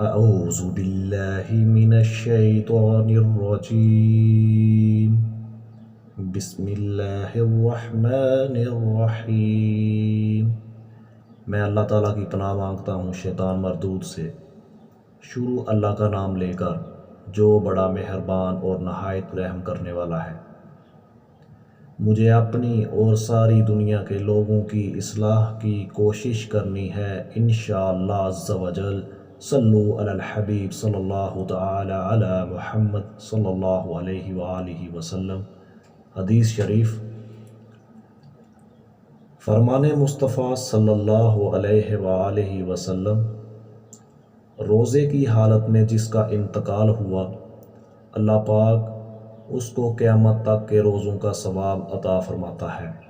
اعوذ باللہ من الشیطان الرجیم، بسم اللہ الرحمن الرحیم۔ میں اللہ تعالیٰ کی پناہ مانگتا ہوں شیطان مردود سے۔ شروع اللہ کا نام لے کر جو بڑا مہربان اور نہایت رحم کرنے والا ہے۔ مجھے اپنی اور ساری دنیا کے لوگوں کی اصلاح کی کوشش کرنی ہے انشاءاللہ عز و جل۔ صلو علی الحبیب صلی اللہ تعالی علی محمد صلی اللہ علیہ وآلہ وسلم۔ حدیث شریف، فرمان مصطفیٰ صلی اللہ علیہ وآلہ وسلم، روزے کی حالت میں جس کا انتقال ہوا، اللہ پاک اس کو قیامت تک کے روزوں کا ثواب عطا فرماتا ہے۔